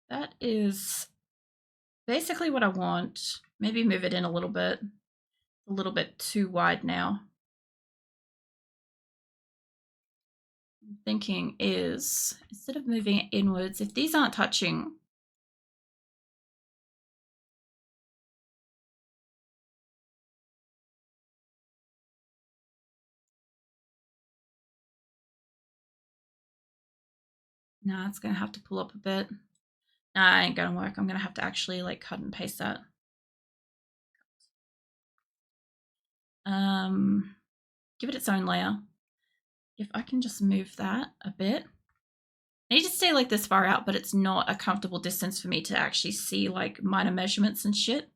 That is basically what I want. Maybe move it in a little bit. A little bit too wide now. I'm thinking is, instead of moving it inwards, if these aren't touching, no, it's gonna have to pull up a bit. Nah, it ain't gonna work. I'm gonna have to actually like cut and paste that. Give it its own layer. If I can just move that a bit. I need to stay like this far out, but it's not a comfortable distance for me to actually see like minor measurements and shit,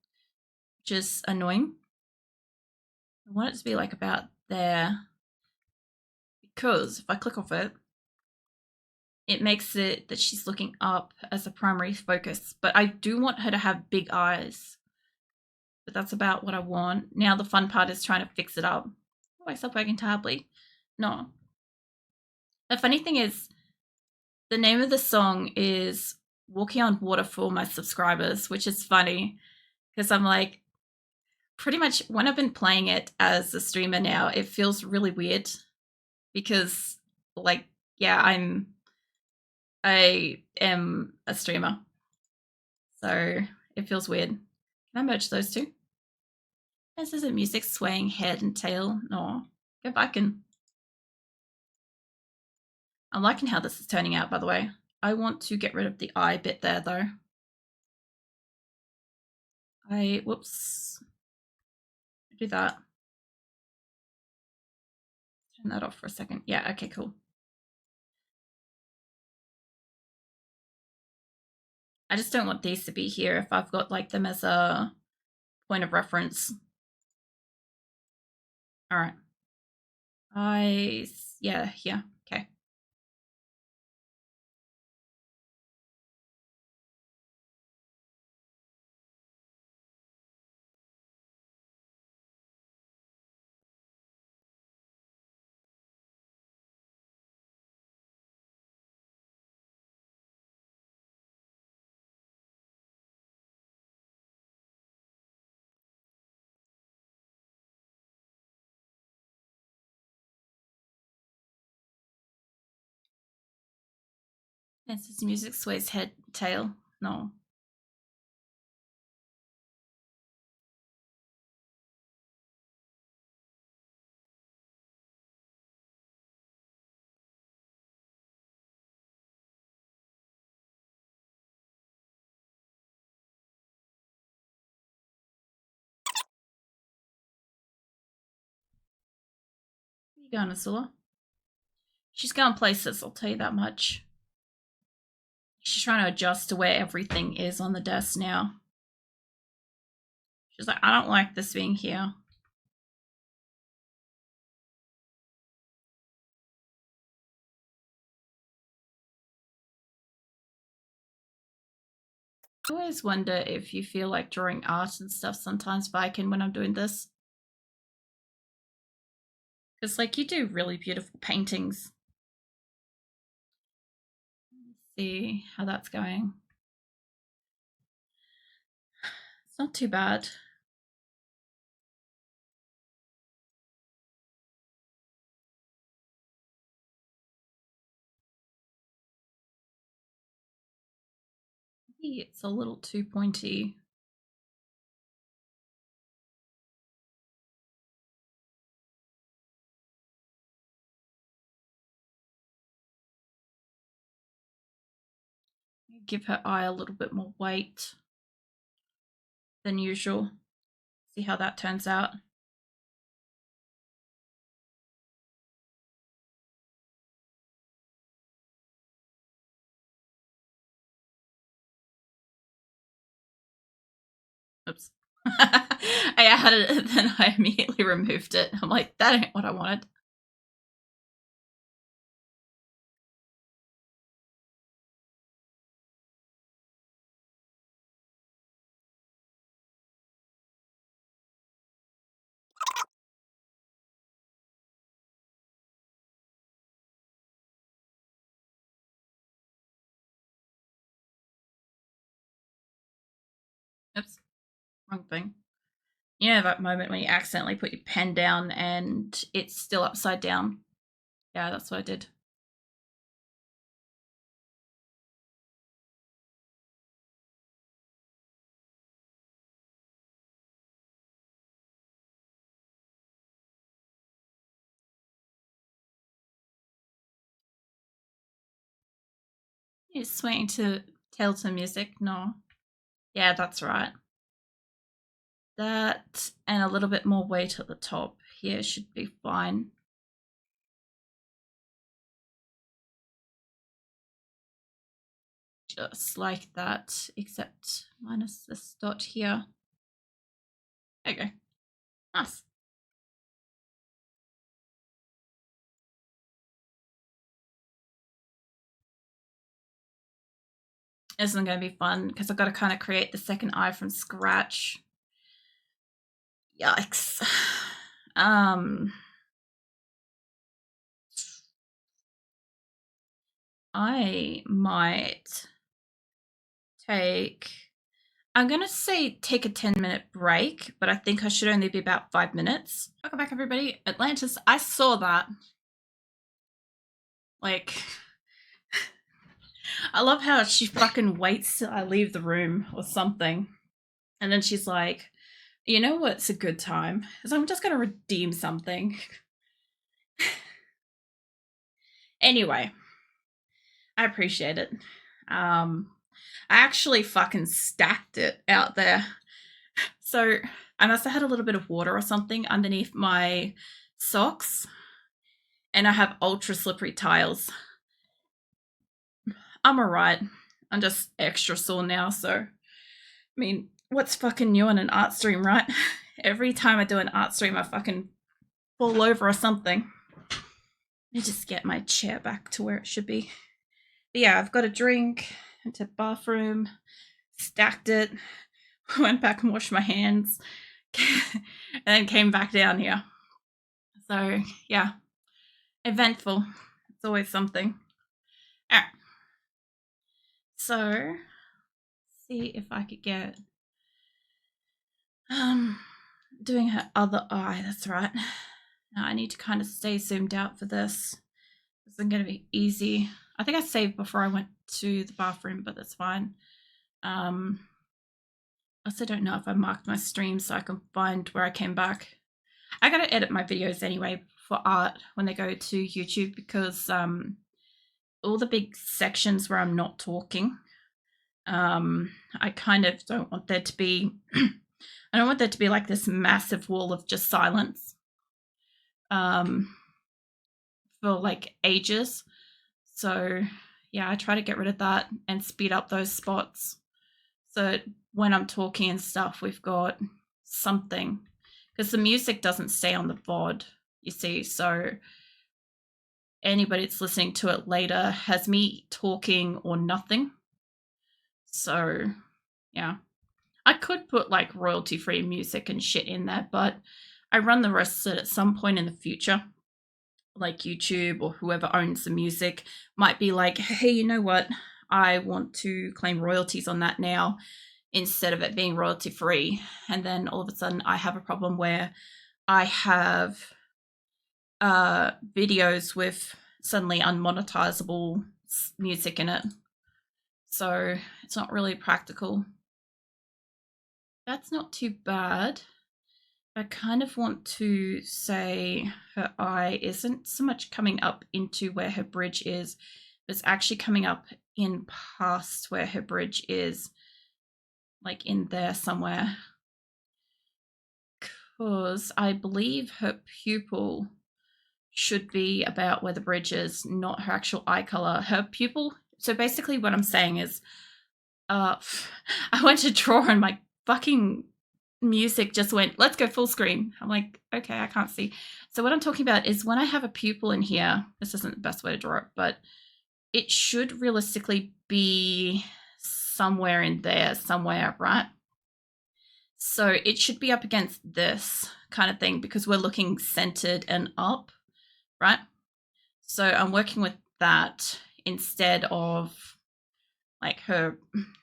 which is annoying. I want it to be like about there, because if I click off it, it makes it that she's looking up as a primary focus, but I do want her to have big eyes. But that's about what I want. Now the fun part is trying to fix it up. Oh, I stopped working terribly. No. The funny thing is, the name of the song is Walking on Water for my subscribers, which is funny because I'm like, pretty much when I've been playing it as a streamer now, it feels really weird because, like, yeah, I am a streamer, so it feels weird. Can I merge those two? This isn't music swaying head and tail. No, go back and. I'm liking how this is turning out, by the way. I want to get rid of the eye bit there, though. Whoops. Do that. Turn that off for a second. Yeah, okay, cool. I just don't want these to be here if I've got like them as a point of reference. All right. Yeah, okay. This is music sways head, tail. No. Where you going, Azula? She's going places, I'll tell you that much. She's trying to adjust to where everything is on the desk now. She's like, I don't like this being here. I always wonder if you feel like drawing art and stuff sometimes, Viking, when I'm doing this. Because, like, you do really beautiful paintings. Let's see how that's going. It's not too bad. Maybe it's a little too pointy. Give her eye a little bit more weight than usual. See how that turns out. Oops. I added it, then I immediately removed it. I'm like, that ain't what I wanted. Oops, wrong thing. You know that moment when you accidentally put your pen down and it's still upside down? Yeah, that's what I did. You're swaying to Telltale music? No. Yeah, that's right. That and a little bit more weight at the top here should be fine. Just like that, except minus this dot here. There you go. Nice. This isn't going to be fun because I've got to kind of create the second eye from scratch. Yikes. I might take, I'm going to say take a 10-minute break, but I think I should only be about 5 minutes. Welcome back, everybody. Atlantis, I saw that. Like, I love how she fucking waits till I leave the room or something. And then she's like, you know what's a good time? Is I'm just going to redeem something. Anyway, I appreciate it. I actually fucking stacked it out there. So I must have had a little bit of water or something underneath my socks. And I have ultra slippery tiles. I'm alright. I'm just extra sore now, so I mean, what's fucking new on an art stream, right? Every time I do an art stream, I fucking fall over or something. Let me just get my chair back to where it should be. But yeah, I've got a drink, went to the bathroom, stacked it, went back and washed my hands, and then came back down here. So yeah, eventful. It's always something. All right. So see if I could get doing her other eye. That's right. Now I need to kind of stay zoomed out for this. This isn't going to be easy. I think I saved before I went to the bathroom, but that's fine. I also don't know if I marked my stream so I can find where I came back. I got to edit my videos anyway for art when they go to YouTube because all the big sections where I'm not talking, I kind of don't want there to be I don't want there to be like this massive wall of just silence for like ages. So yeah, I try to get rid of that and speed up those spots. So when I'm talking and stuff, we've got something because the music doesn't stay on the VOD, you see. So anybody that's listening to it later has me talking or nothing. So yeah, I could put like royalty free music and shit in there, but I run the risk that at some point in the future, like YouTube or whoever owns the music might be like, hey, you know what? I want to claim royalties on that now instead of it being royalty free. And then all of a sudden I have a problem where I have videos with suddenly unmonetizable music in it. So it's not really practical. That's not too bad. I kind of want to say her eye isn't so much coming up into where her bridge is, but it's actually coming up in past where her bridge is, like in there somewhere. Because I believe her pupil should be about where the bridge is, not her actual eye color. Her pupil. So basically, what I'm saying is, I went to draw and my fucking music just went, let's go full screen. I'm like, okay, I can't see. So what I'm talking about is when I have a pupil in here, this isn't the best way to draw it, but it should realistically be somewhere in there, somewhere, right? So it should be up against this kind of thing because we're looking centered and up, right? So I'm working with that instead of like her,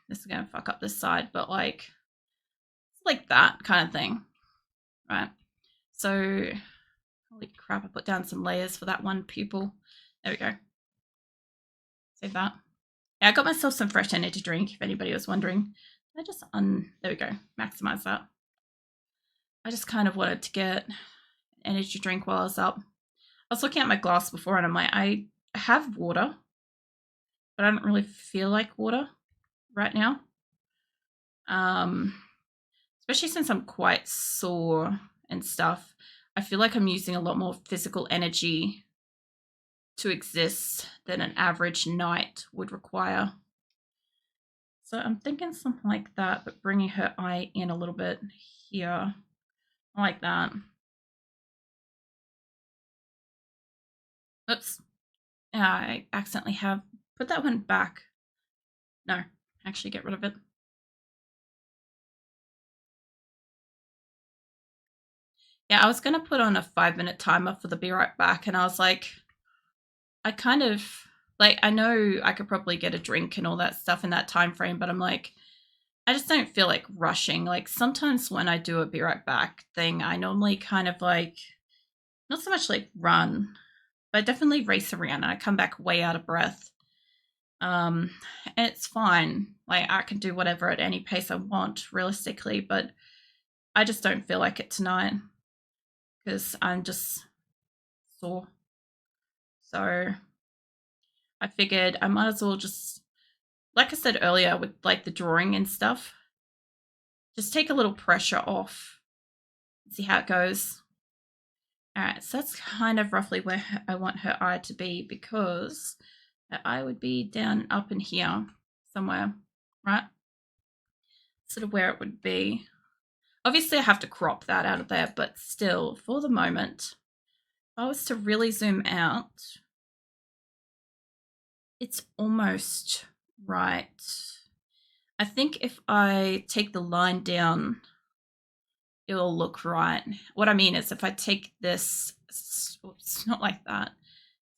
this is going to fuck up this side, but like like that kind of thing, right? So, holy crap, I put down some layers for that one pupil. There we go. Save that. Yeah, I got myself some fresh energy drink, if anybody was wondering. I just there we go, maximize that. I just kind of wanted to get an energy drink while I was up. I was looking at my glass before and I'm like, I have water, but I don't really feel like water right now. Especially since I'm quite sore and stuff. I feel like I'm using a lot more physical energy to exist than an average night would require. So I'm thinking something like that, but bringing her eye in a little bit here. I like that. Oops. I accidentally have put that one back. No, actually get rid of it. Yeah, I was going to put on a 5-minute timer for the be right back, and I was like, I kind of, like, I know I could probably get a drink and all that stuff in that time frame, but I'm like, I just don't feel like rushing. Like, sometimes when I do a be right back thing, I normally kind of like, not so much like run, but I definitely race around and I come back way out of breath. And it's fine. Like, I can do whatever at any pace I want, realistically, but I just don't feel like it tonight because I'm just sore. So I figured I might as well just, like I said earlier, with like the drawing and stuff, just take a little pressure off, see how it goes. All right, so that's kind of roughly where I want her eye to be, because her eye would be down up in here somewhere, right? Sort of where it would be. Obviously, I have to crop that out of there, but still, for the moment, if I was to really zoom out, it's almost right. I think if I take the line down, it'll look right. What I mean is if I take this, oops, not like that.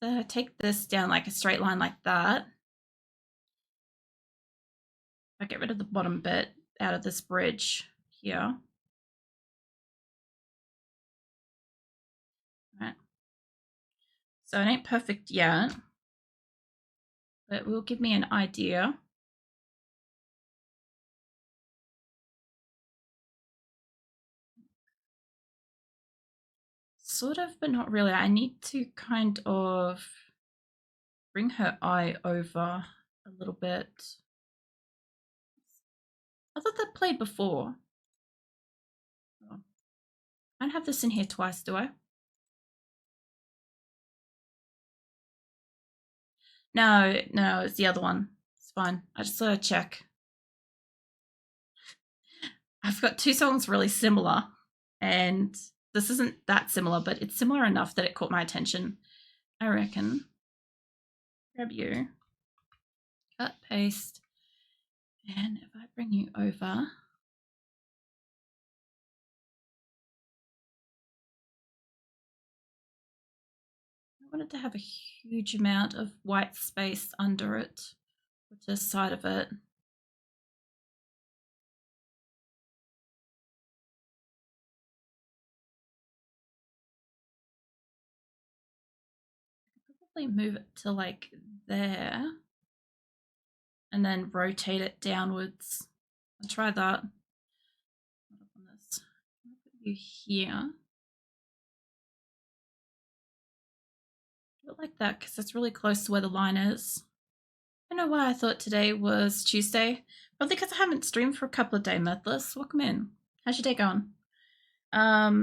So I take this down like a straight line like that. I get rid of the bottom bit out of this bridge here. Right. So it ain't perfect yet, but it will give me an idea. Sort of, but not really. I need to kind of bring her eye over a little bit. I thought that played before. Oh. I don't have this in here twice, do I? No, no, it's the other one. It's fine. I just thought I'd check. I've got two songs really similar, and this isn't that similar, but it's similar enough that it caught my attention. I reckon. Grab you. Cut, paste. And if I bring you over, I wanted to have a huge amount of white space under it, with the side of it. Probably move it to like there and then rotate it downwards. I'll try that. On this. I'll put you here. Do it like that because it's really close to where the line is. I don't know why I thought today was Tuesday. Probably because I haven't streamed for a couple of days, Methless. Welcome in. How's your day going? I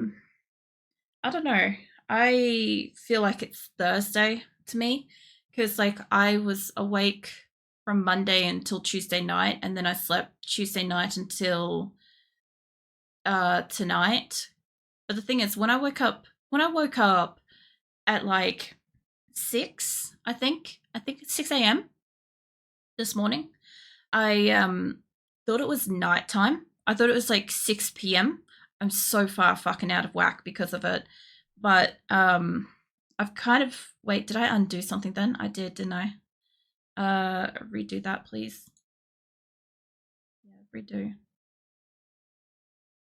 don't know. I feel like it's Thursday to me because like I was awake from Monday until Tuesday night, and then I slept Tuesday night until tonight. But the thing is, when I woke up at like 6, I think it's 6 a.m. this morning, I thought it was nighttime. I thought it was like 6 p.m. I'm so far fucking out of whack because of it. But I've kind of, wait, did I undo something then? I did, didn't I? Redo that, please. Yeah, redo.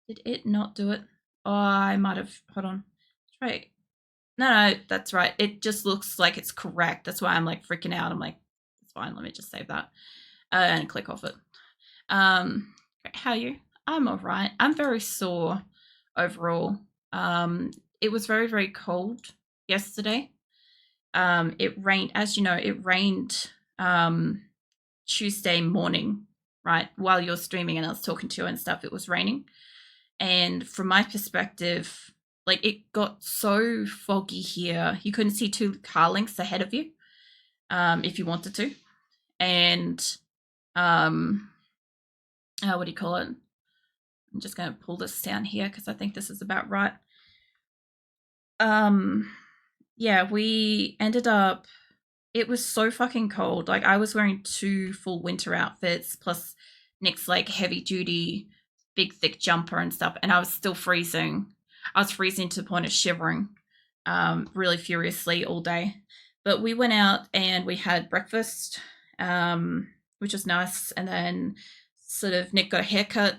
Did it not do it? Oh, I might have. Hold on. Try. No, that's right. It just looks like it's correct. That's why I'm like freaking out. I'm like, it's fine. Let me just save that and click off it. How are you? I'm all right. I'm very sore overall. It was very, very cold yesterday. It rained, as you know, it rained Tuesday morning, right? While you're streaming and I was talking to you and stuff, it was raining. And from my perspective, like it got so foggy here, you couldn't see 2 car lengths ahead of you if you wanted to. And what do you call it? I'm just going to pull this down here because I think this is about right. Yeah, we ended up, it was so fucking cold. Like I was wearing 2 full winter outfits plus Nick's like heavy duty, big thick jumper and stuff, and I was still freezing. I was freezing to the point of shivering, really furiously all day. But we went out and we had breakfast, which was nice, and then sort of Nick got a haircut.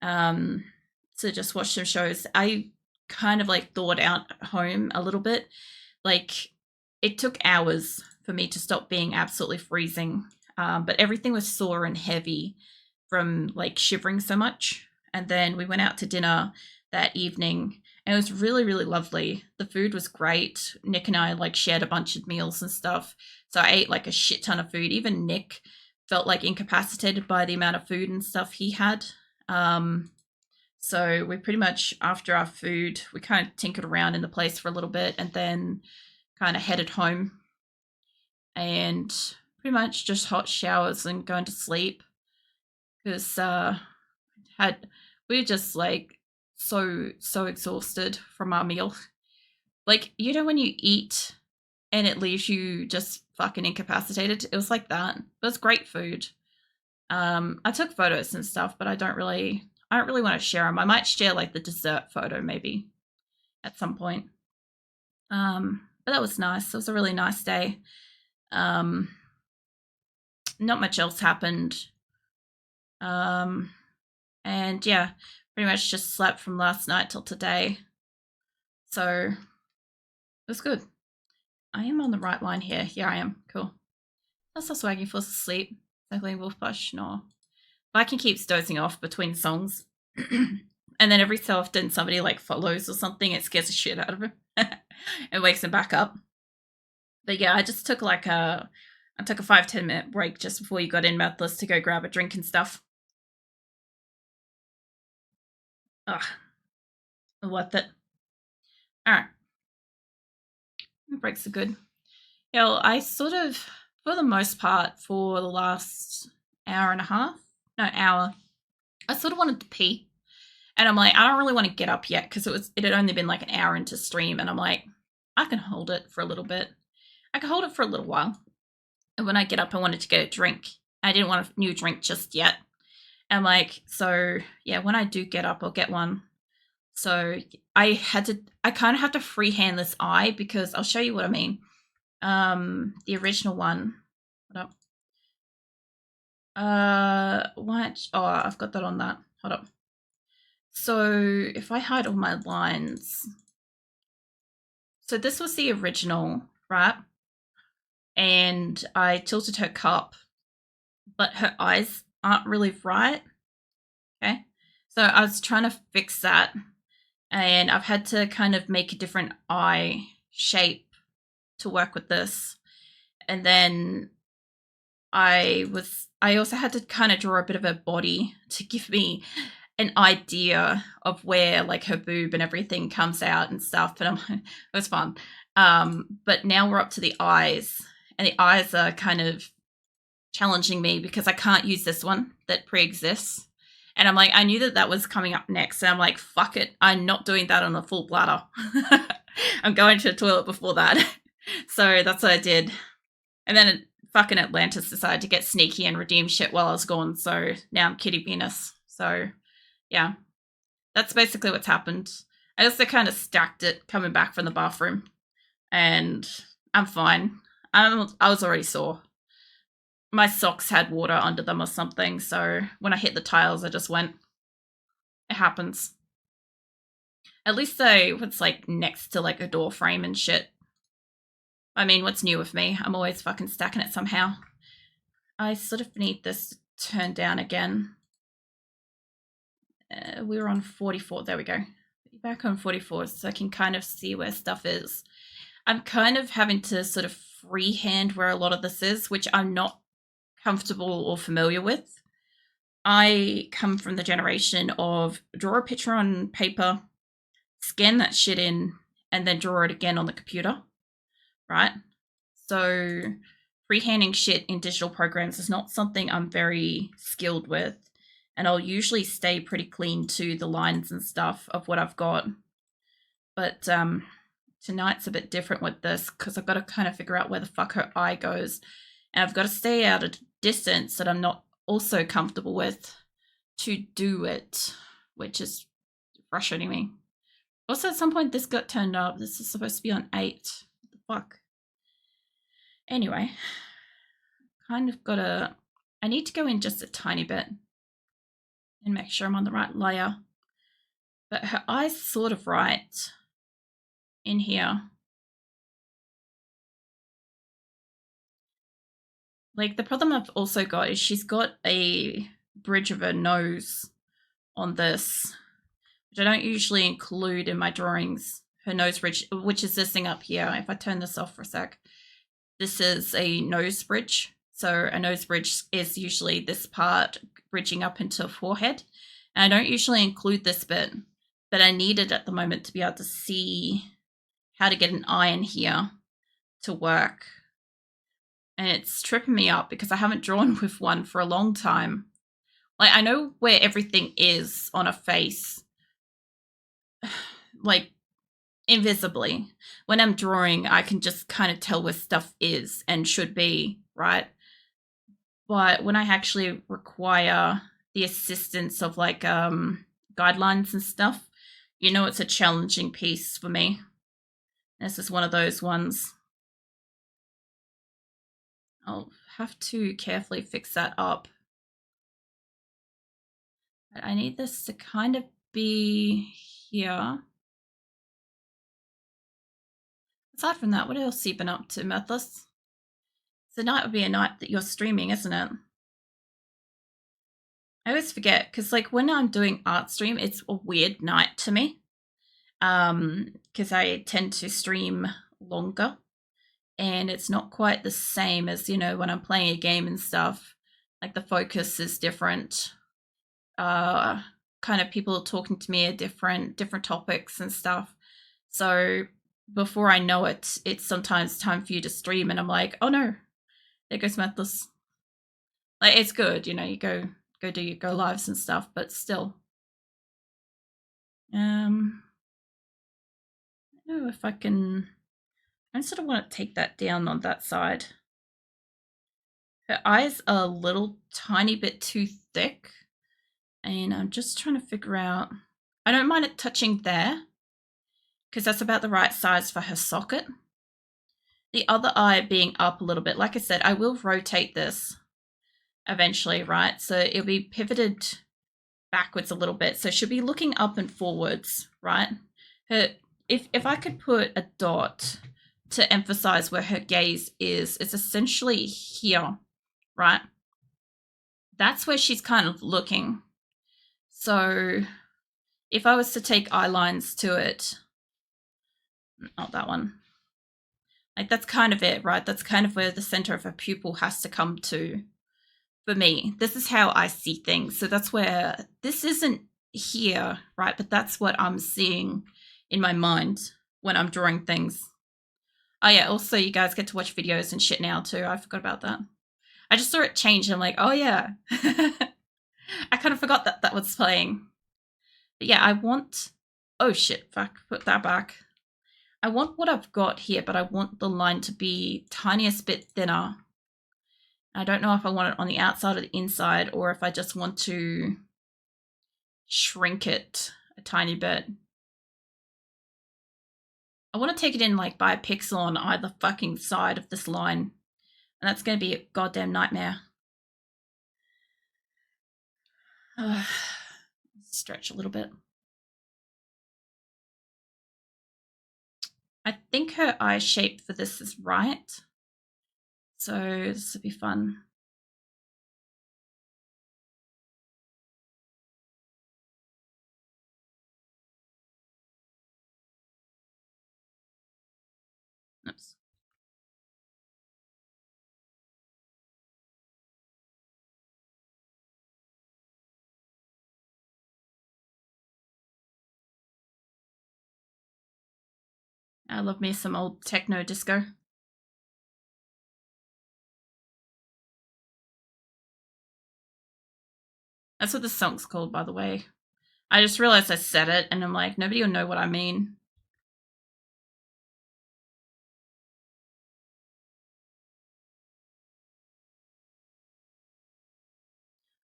So just watched some shows. I kind of like thawed out at home a little bit. Like it took hours for me to stop being absolutely freezing, but everything was sore and heavy from like shivering so much. And then we went out to dinner that evening and it was really, really lovely. The food was great. Nick and I like shared a bunch of meals and stuff. So I ate like a shit ton of food. Even Nick felt like incapacitated by the amount of food and stuff he had. So we pretty much, after our food, we kind of tinkered around in the place for a little bit and then kind of headed home and pretty much just hot showers and going to sleep because we were just like so exhausted from our meal. Like, you know when you eat and it leaves you just fucking incapacitated? It was like that. It was great food. I took photos and stuff, but I don't really want to share them. I might share like the dessert photo maybe at some point. But that was nice. It was a really nice day. Not much else happened. And yeah, pretty much just slept from last night till today. So it was good. I am on the right line here. Yeah, I am. Cool. That's also Swaggy falls asleep. Exactly, Wolfbush. No. Viking keeps dozing off between songs. And then every so often somebody like follows or something, it scares the shit out of him. It wakes him back up. But yeah, I just took like a 5-10 minute break just before you got in, Mouthless, to go grab a drink and stuff. Ugh. Worth it. Alright. Breaks are good. Yeah, well, I sort of, for the most part, for the last hour, I sort of wanted to pee. And I'm like, I don't really want to get up yet because it had only been like an hour into stream. And I'm like, I can hold it for a little bit. I can hold it for a little while. And when I get up, I wanted to get a drink. I didn't want a new drink just yet. And I'm like, so yeah, when I do get up, I'll get one. So I kind of have to freehand this eye because I'll show you what I mean. The original one. Hold up. What? Oh, I've got that on that. Hold up. So if I hide all my lines. So this was the original, right? And I tilted her cup, but her eyes aren't really right. Okay. So I was trying to fix that. And I've had to kind of make a different eye shape to work with this. And then I also had to kind of draw a bit of a body to give me an idea of where like her boob and everything comes out and stuff. But it was fun. But now we're up to the eyes, and the eyes are kind of challenging me because I can't use this one that pre-exists. And I'm like, I knew that was coming up next. And I'm like, fuck it. I'm not doing that on a full bladder. I'm going to the toilet before that. So that's what I did. And then fucking Atlantis decided to get sneaky and redeem shit while I was gone. So now I'm Kitty Venus. So yeah, that's basically what's happened. I also kind of stacked it coming back from the bathroom. And I'm fine. I was already sore. My socks had water under them or something, so when I hit the tiles, I just went. It happens. At least though, it's like next to like a door frame and shit. I mean, what's new with me? I'm always fucking stacking it somehow. I sort of need this turned down again. We were on 44. There we go. Back on 44 so I can kind of see where stuff is. I'm kind of having to sort of freehand where a lot of this is, which I'm not comfortable or familiar with. I come from the generation of draw a picture on paper, scan that shit in, and then draw it again on the computer, right? So freehanding shit in digital programs is not something I'm very skilled with, and I'll usually stay pretty clean to the lines and stuff of what I've got. But tonight's a bit different with this because I've got to kind of figure out where the fuck her eye goes, and I've got to stay out of distance that I'm not also comfortable with to do it, which is frustrating me. Also, at some point, this got turned up. This is supposed to be on 8. What the fuck? Anyway, kind of gotta... I need to go in just a tiny bit and make sure I'm on the right layer. But her eye's sort of right in here. Like, the problem I've also got is she's got a bridge of her nose on this, which I don't usually include in my drawings. Her nose bridge, which is this thing up here. If I turn this off for a sec, this is a nose bridge. So a nose bridge is usually this part bridging up into a forehead. And I don't usually include this bit, but I need it at the moment to be able to see how to get an eye in here to work. And it's tripping me up because I haven't drawn with one for a long time. Like, I know where everything is on a face, like, invisibly. When I'm drawing, I can just kind of tell where stuff is and should be, right? But when I actually require the assistance of, like, guidelines and stuff, you know, it's a challenging piece for me. This is one of those ones. I'll have to carefully fix that up. I need this to kind of be here. Aside from that, what else have you been up to, Methless? Tonight would be a night that you're streaming, isn't it? I always forget, because like when I'm doing art stream, it's a weird night to me. Because I tend to stream longer. And it's not quite the same as, you know, when I'm playing a game and stuff. Like the focus is different. Kind of people talking to me are different topics and stuff. So before I know it, it's sometimes time for you to stream, and I'm like, oh no, there goes Methless. Like, it's good, you know, you go do your go lives and stuff, but still. I don't know if I can. I sort of want to take that down on that side. Her eyes are a little tiny bit too thick, and I'm just trying to figure out. I don't mind it touching there because that's about the right size for her socket. The other eye being up a little bit. Like I said, I will rotate this eventually, right? So it'll be pivoted backwards a little bit. So she'll be looking up and forwards, right? If I could put a dot to emphasize where her gaze is, it's essentially here, right? That's where she's kind of looking. So if I was to take eye lines to it, not that one. Like, that's kind of it, right? That's kind of where the center of her pupil has to come to. For me, this is how I see things. So that's where this isn't here, right? But that's what I'm seeing in my mind when I'm drawing things. Oh yeah, also you guys get to watch videos and shit now too. I forgot about that. I just saw it change and I'm like, oh yeah. I kind of forgot that was playing. But yeah, I want... Oh shit, fuck, put that back. I want what I've got here, but I want the line to be tiniest bit thinner. I don't know if I want it on the outside or the inside, or if I just want to shrink it a tiny bit. I want to take it in like by a pixel on either fucking side of this line. And that's going to be a goddamn nightmare. Stretch a little bit. I think her eye shape for this is right. So this will be fun. Oops. I love me some old techno disco. That's what the song's called, by the way. I just realized I said it, and I'm like, nobody will know what I mean.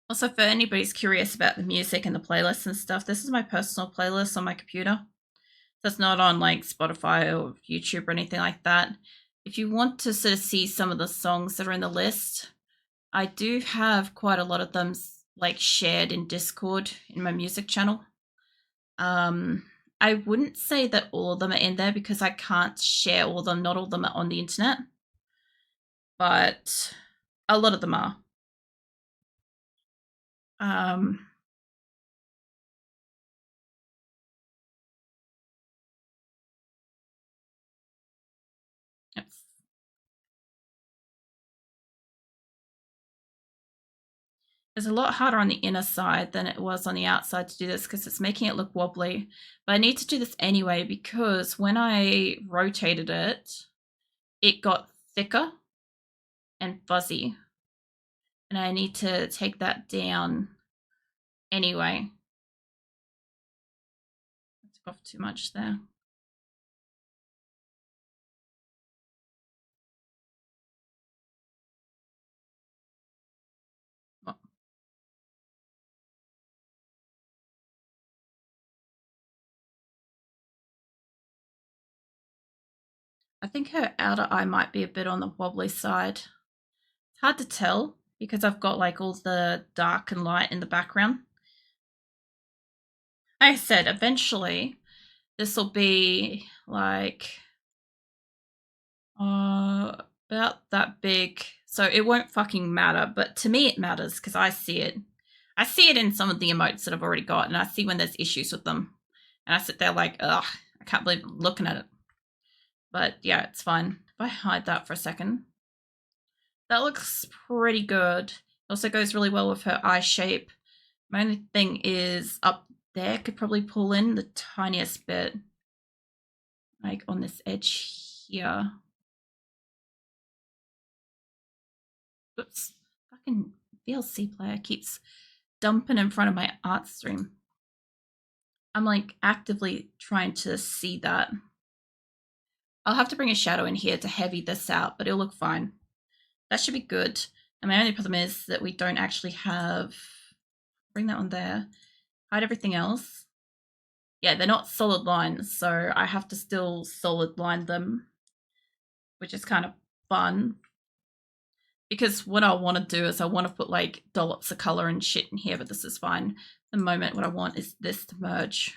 Also, for anybody's curious about the music and the playlists and stuff, this is my personal playlist on my computer. That's not on like Spotify or YouTube or anything like that. If you want to sort of see some of the songs that are in the list, I do have quite a lot of them like shared in Discord in my music channel. I wouldn't say that all of them are in there because I can't share all of them. Not all of them are on the internet, but a lot of them are. Um, it's, it's a lot harder on the inner side than it was on the outside to do this because it's making it look wobbly. But I need to do this anyway because when I rotated it, it got thicker and fuzzy. And I need to take that down anyway. I took off too much there. Well, I think her outer eye might be a bit on the wobbly side. It's hard to tell because I've got like all the dark and light in the background. Like I said, eventually this will be like about that big. So it won't fucking matter, but to me it matters because I see it. I see it in some of the emotes that I've already got, and I see when there's issues with them. And I sit there like, ugh, I can't believe I'm looking at it. But yeah, it's fine. If I hide that for a second, that looks pretty good. It also goes really well with her eye shape. My only thing is up there could probably pull in the tiniest bit, like on this edge here. Oops, fucking VLC player keeps dumping in front of my art stream. I'm like actively trying to see that. I'll have to bring a shadow in here to heavy this out, but it'll look fine. That should be good. And my only problem is that we don't actually have. Bring that one there. Hide everything else. Yeah, they're not solid lines, so I have to still solid line them, which is kind of fun. Because what I want to do is I want to put like dollops of color and shit in here, but this is fine. At the moment, what I want is this to merge.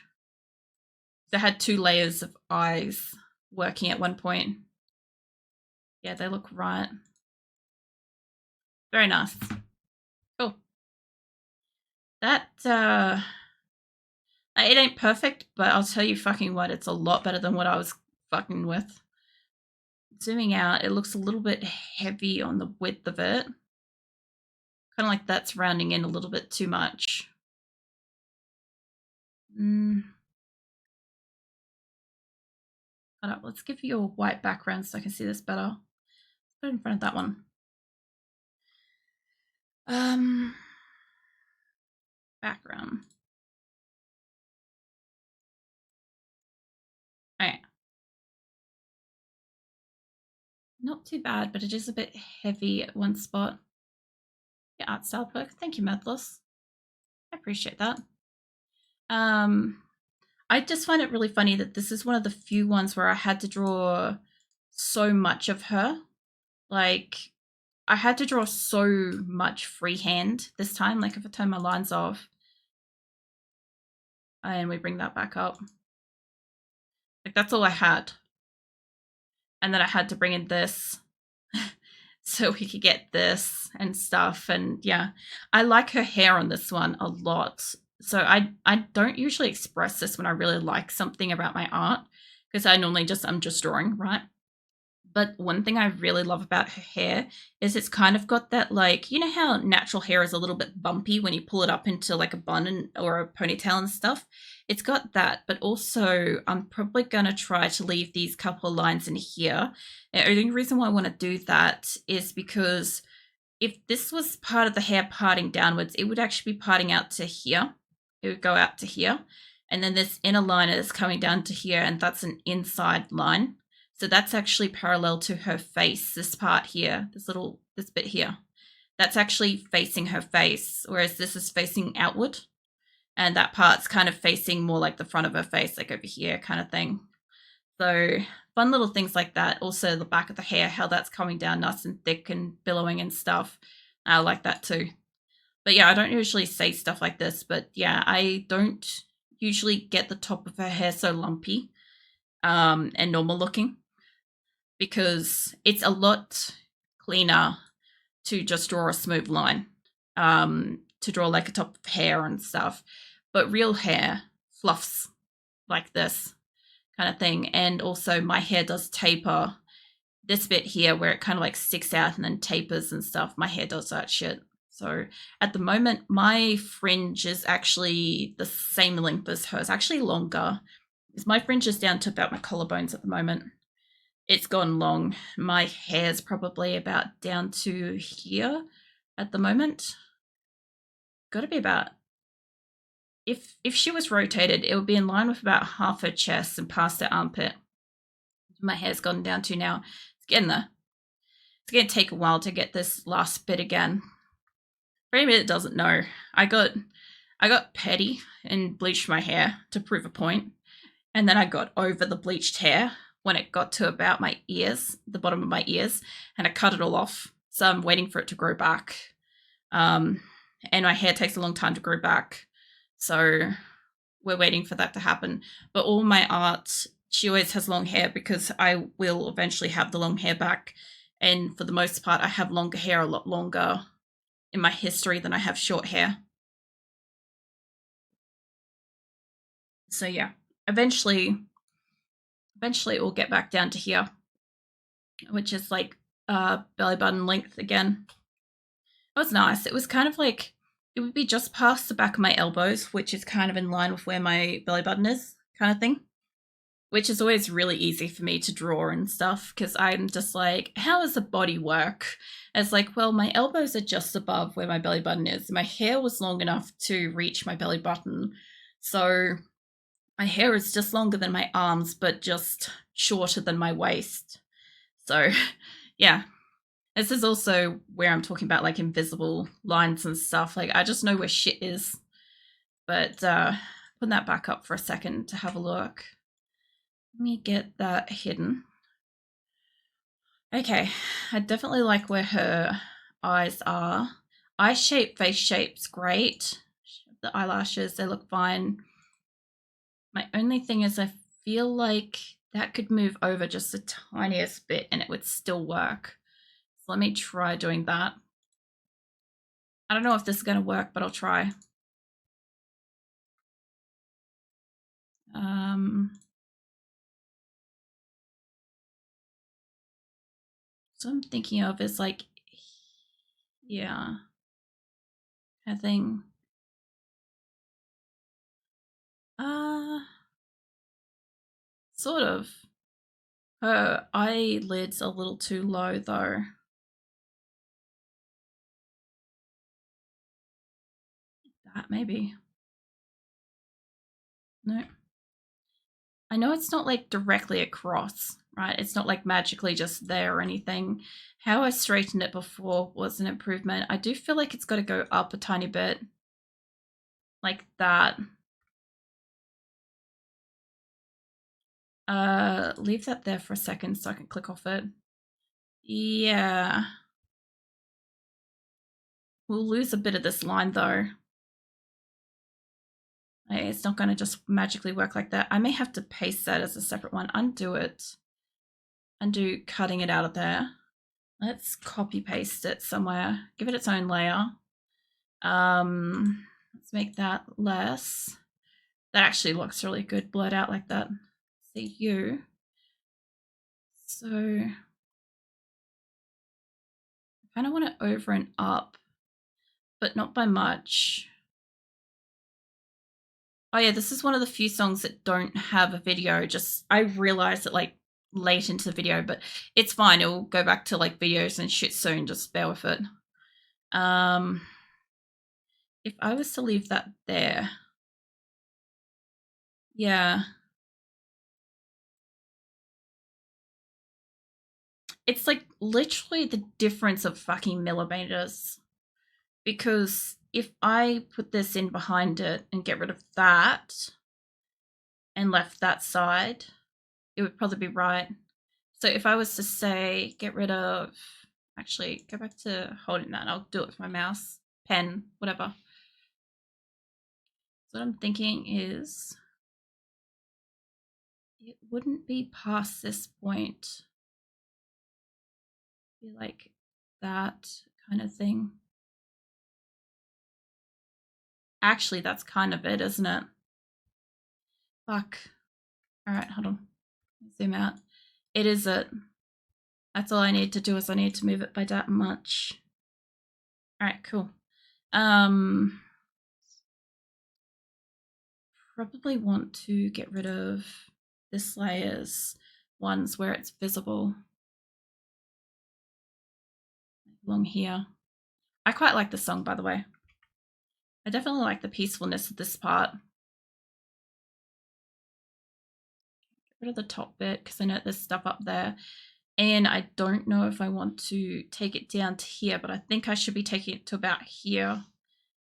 So I had 2 layers of eyes working at one point. Yeah, they look right. Very nice. Cool. That, it ain't perfect, but I'll tell you fucking what, it's a lot better than what I was fucking with. Zooming out, it looks a little bit heavy on the width of it. Kind of like that's rounding in a little bit too much. Hold up, let's give you a white background so I can see this better. Let's put it in front of that one. Background. Okay. Not too bad, but it is a bit heavy at one spot. Yeah, art style perk. Thank you, Methless. I appreciate that. I just find it really funny that this is one of the few ones where I had to draw so much of her. Like, I had to draw so much freehand this time. Like, if I turn my lines off and we bring that back up, like, that's all I had. And then I had to bring in this so we could get this and stuff. And yeah, I like her hair on this one a lot. So I don't usually express this when I really like something about my art, because I normally I'm just drawing, right? But one thing I really love about her hair is it's kind of got that, like, you know how natural hair is a little bit bumpy when you pull it up into like a bun or a ponytail and stuff? It's got that, but also I'm probably going to try to leave these couple of lines in here. The only reason why I want to do that is because if this was part of the hair parting downwards, it would actually be parting out to here. It would go out to here. And then this inner line is coming down to here, and that's an inside line. So that's actually parallel to her face, this part here, this bit here. That's actually facing her face, whereas this is facing outward. And that part's kind of facing more like the front of her face, like over here kind of thing. So fun little things like that. Also the back of the hair, how that's coming down nice and thick and billowing and stuff. I like that too. But yeah, I don't usually say stuff like this, but yeah, I don't usually get the top of her hair so lumpy and normal looking, because it's a lot cleaner to just draw a smooth line, to draw like a top of hair and stuff. But real hair fluffs like this kind of thing. And also my hair does taper. This bit here where it kind of like sticks out and then tapers and stuff, my hair does that shit. So at the moment, my fringe is actually the same length as hers, actually longer. Because my fringe is down to about my collarbones at the moment. It's gone long. My hair's probably about down to here at the moment. Got to be about, if she was rotated, it would be in line with about half her chest and past her armpit. My hair's gone down to now. It's getting there. It's going to take a while to get this last bit again. For anybody that doesn't know, I got petty and bleached my hair to prove a point, and then I got over the bleached hair when it got to about my ears, the bottom of my ears, and I cut it all off. So I'm waiting for it to grow back. And my hair takes a long time to grow back. So we're waiting for that to happen. But all my art, she always has long hair because I will eventually have the long hair back. And for the most part, I have longer hair a lot longer in my history than I have short hair. So yeah, eventually it will get back down to here, which is like belly button length again. It was nice. It was kind of like, it would be just past the back of my elbows, which is kind of in line with where my belly button is, kind of thing. Which is always really easy for me to draw and stuff, because I'm just like, how does the body work? It's like, well, my elbows are just above where my belly button is. My hair was long enough to reach my belly button. So my hair is just longer than my arms, but just shorter than my waist. So yeah, this is also where I'm talking about like invisible lines and stuff. Like I just know where shit is. But putting that back up for a second to have a look. Let me get that hidden. Okay, I definitely like where her eyes are. Eye shape, face shape's great. The eyelashes, they look fine. My only thing is I feel like that could move over just the tiniest bit and it would still work. So let me try doing that. I don't know if this is going to work, but I'll try. So I'm thinking of is like, yeah, I think, sort of. Her eyelid's a little too low though. That maybe. No. I know it's not like directly across, right? It's not like magically just there or anything. How I straightened it before was an improvement. I do feel like it's got to go up a tiny bit. Like that. Leave that there for a second so I can click off it. Yeah. We'll lose a bit of this line though. It's not going to just magically work like that. I may have to paste that as a separate one. Undo it. undo cutting it out of there. Let's copy paste it somewhere. Give it its own layer. Let's make that less. That actually looks really good blurred out like that. See you. So I kind of want it over and up, but not by much. Oh yeah, this is one of the few songs that don't have a video. Just I realized it like late into the video, but it's fine. It'll go back to like videos and shit soon. Just bear with it. If I was to leave that there, yeah, it's like literally the difference of fucking millimeters. Because if I put this in behind it and get rid of that and left that side, it would probably be right. So if I was to say get rid of, actually go back to holding that, I'll do it with my mouse, pen, whatever. So what I'm thinking is it wouldn't be past this point. Be like that kind of thing. Actually, that's kind of it, isn't it? Fuck. All right, hold on. Zoom out. It is it. That's all I need to do is I need to move it by that much. All right, cool. Probably want to get rid of this layer's ones where it's visible. Along here. I quite like the song, by the way. I definitely like the peacefulness of this part. Get rid of the top bit because I know there's stuff up there. And I don't know if I want to take it down to here, but I think I should be taking it to about here.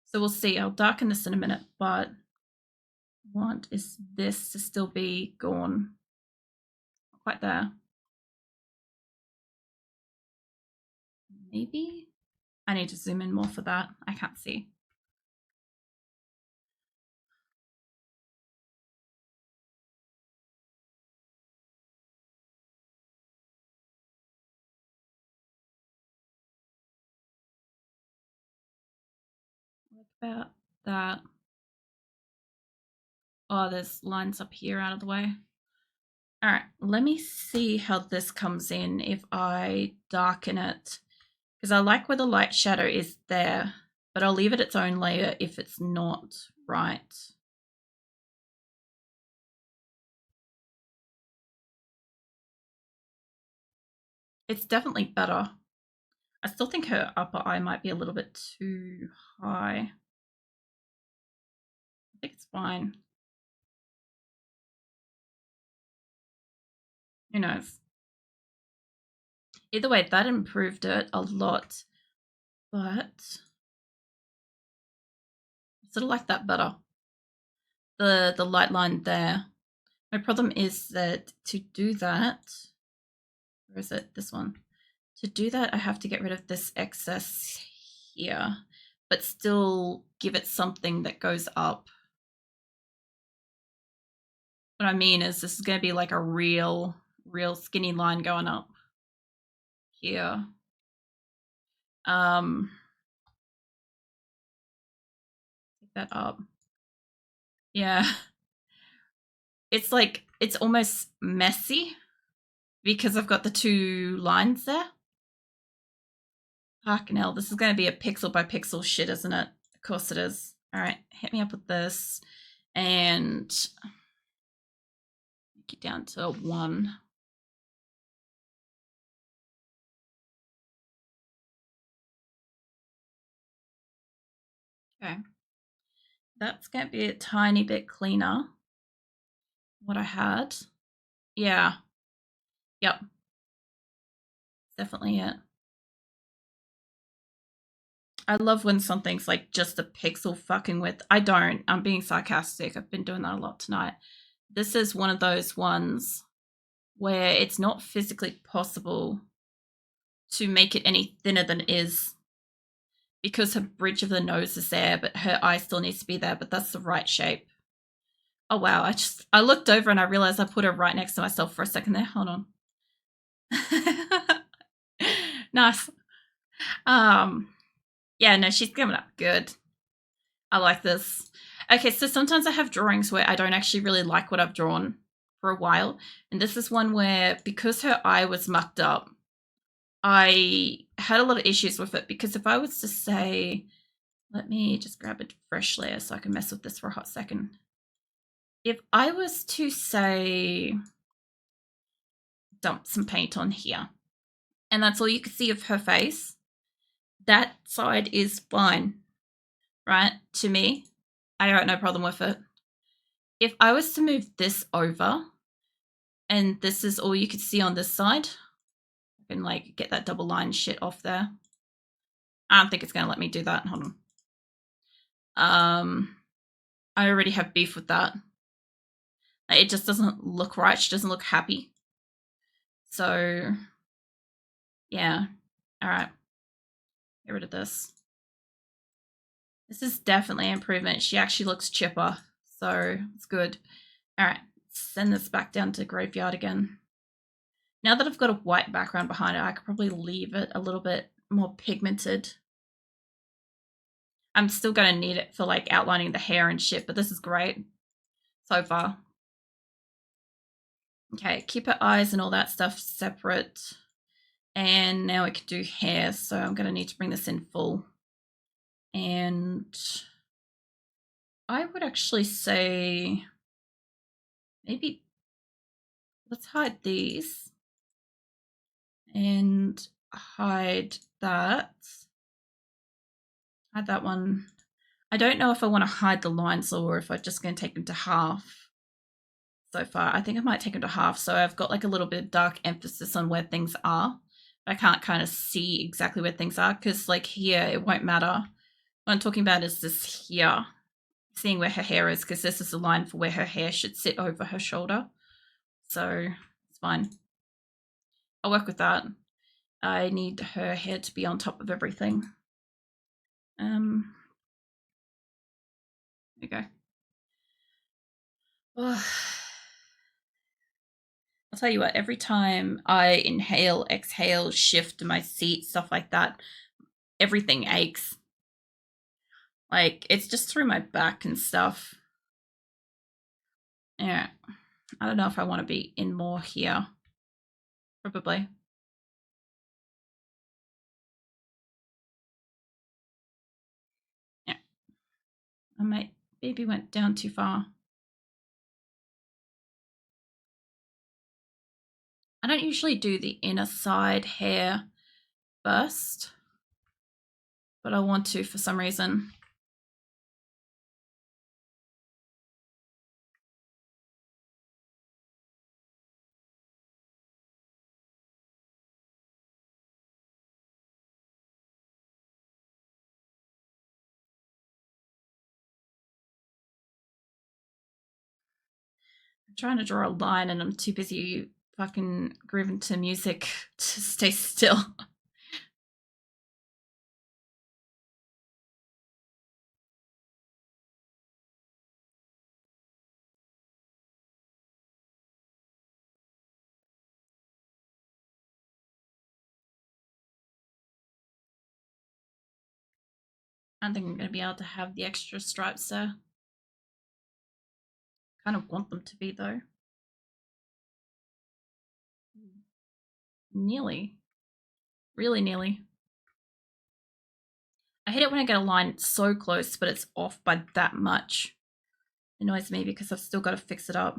So we'll see. I'll darken this in a minute, but I want is this to still be gone. Not quite there. Maybe? I need to zoom in more for that. I can't see. What about that? Oh, there's lines up here out of the way. All right, let me see how this comes in if I darken it. Because I like where the light shadow is there, but I'll leave it its own layer if it's not right. It's definitely better. I still think her upper eye might be a little bit too high. I think it's fine. Who knows? Either way, that improved it a lot, but I sort of like that better. The light line there. My problem is that to do that, where is it? This one. To do that, I have to get rid of this excess here, but still give it something that goes up. What I mean is this is going to be like a real skinny line going up here. Take that up. Yeah. It's like, it's almost messy because I've got the two lines there. Fucking hell, this is going to be a pixel by pixel shit, isn't it? Of course it is. All right, hit me up with this and get down to 1. Okay. That's going to be a tiny bit cleaner. What I had. Yeah. Yep. Definitely it. I love when something's like just a pixel fucking width. I don't. I'm being sarcastic. I've been doing that a lot tonight. This is one of those ones where it's not physically possible to make it any thinner than it is because her bridge of the nose is there, but her eye still needs to be there, but that's the right shape. Oh wow, I looked over and I realized I put her right next to myself for a second there. Hold on. Nice. Yeah, no, she's coming up good. I like this. Okay, so sometimes I have drawings where I don't actually really like what I've drawn for a while. And this is one where, because her eye was mucked up, I had a lot of issues with it. Because if I was to say, let me just grab a fresh layer so I can mess with this for a hot second. If I was to say, dump some paint on here, and that's all you could see of her face, that side is fine, right? To me, I got no problem with it. If I was to move this over, and this is all you could see on this side, I can like get that double line shit off there. I don't think it's gonna let me do that. Hold on. I already have beef with that. It just doesn't look right. She doesn't look happy. So yeah. All right. Get rid of this. This is definitely an improvement. She actually looks chipper. So it's good. All right. Send this back down to graveyard again. Now that I've got a white background behind it, I could probably leave it a little bit more pigmented. I'm still going to need it for like outlining the hair and shit, but this is great so far. Okay, keep her eyes and all that stuff separate. And now we can do hair, so I'm going to need to bring this in full. And I would actually say maybe let's hide these and hide that. Hide that one. I don't know if I want to hide the lines or if I'm just going to take them to half so far. I think I might take them to half, so I've got like a little bit of dark emphasis on where things are. I can't kind of see exactly where things are because like here it won't matter. What I'm talking about is this here, seeing where her hair is, because this is the line for where her hair should sit over her shoulder. So it's fine. I'll work with that. I need her hair to be on top of everything. There you go. Oh. I'll tell you what, every time I inhale, exhale, shift my seat, stuff like that, everything aches. Like, it's just through my back and stuff. Yeah. I don't know if I want to be in more here. Probably. Yeah. My baby went down too far. I don't usually do the inner side hair first, but I want to for some reason. I'm trying to draw a line and I'm too busy fucking grooving to music to stay still. I don't think I'm going to be able to have the extra stripes there. Kind of want them to be though. Nearly. Really nearly. I hate it when I get a line so close, but it's off by that much. It annoys me because I've still got to fix it up.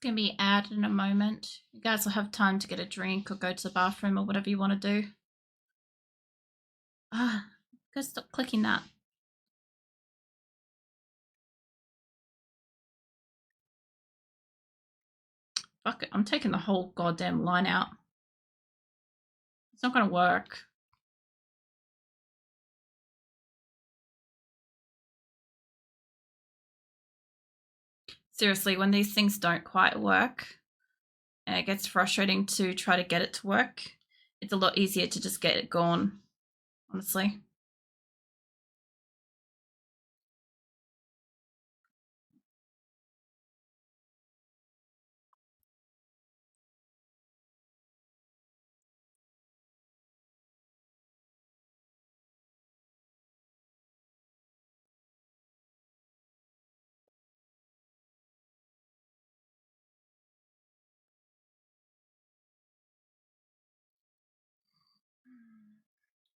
going to be added in a moment. You guys will have time to get a drink or go to the bathroom or whatever you want to do. Go stop clicking that. Fuck it, I'm taking the whole goddamn line out. It's not going to work. Seriously, when these things don't quite work, and it gets frustrating to try to get it to work, it's a lot easier to just get it gone, honestly.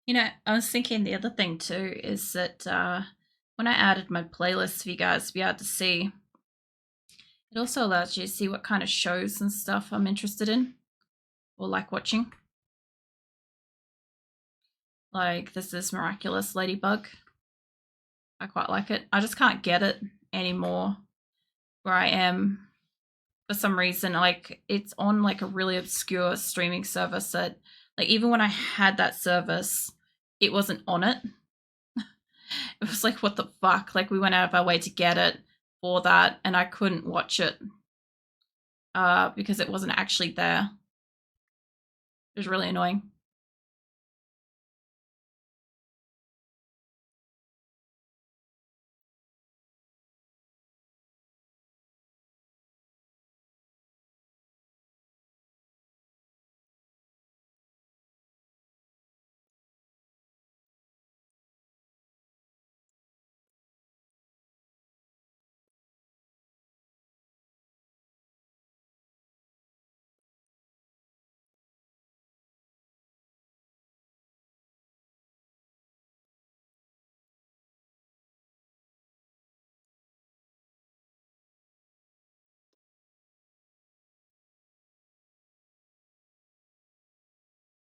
You know, I was thinking the other thing too is that when I added my playlist for you guys to be able to see, it also allows you to see what kind of shows and stuff I'm interested in or like watching. Like, this is Miraculous Ladybug. I quite like it. I just can't get it anymore where I am for some reason. Like, it's on like a really obscure streaming service that, like, even when I had that service, it wasn't on it. It was like, what the fuck? Like, we went out of our way to get it for that, and I couldn't watch it because it wasn't actually there. It was really annoying.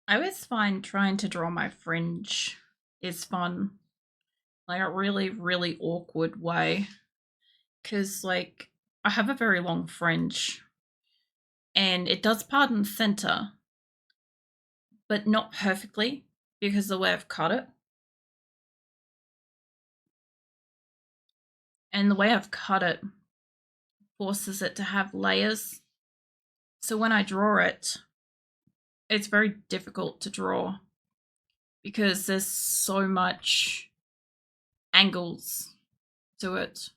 I always find trying to draw my fringe is fun. Like, a really, really awkward way. Because, like, I have a very long fringe and it does part in the center, but not perfectly because of the way I've cut it. And the way I've cut it forces it to have layers. So when I draw it, it's very difficult to draw because there's so much angles to it.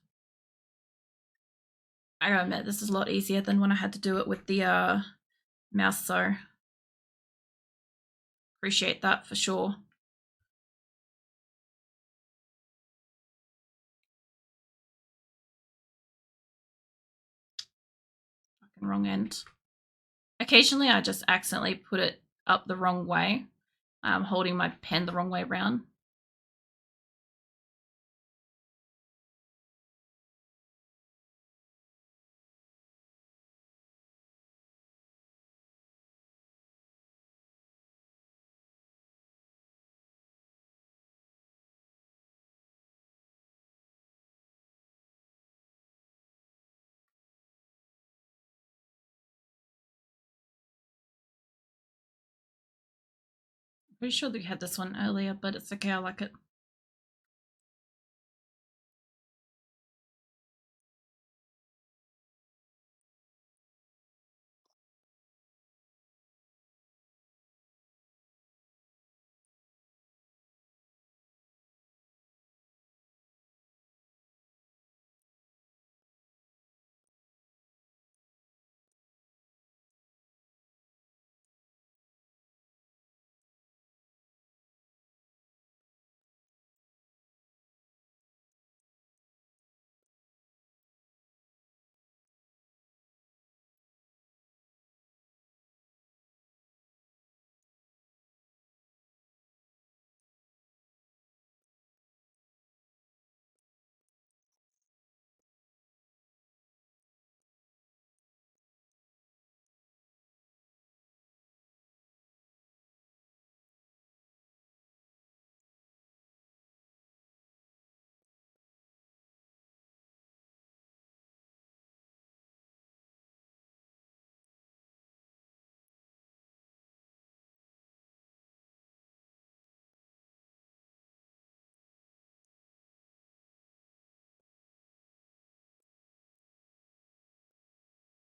I gotta admit, this is a lot easier than when I had to do it with the mouse, so appreciate that for sure. Fucking wrong end. Occasionally I just accidentally put it up the wrong way. I'm holding my pen the wrong way around. Pretty sure that we had this one earlier, but it's okay, I like it.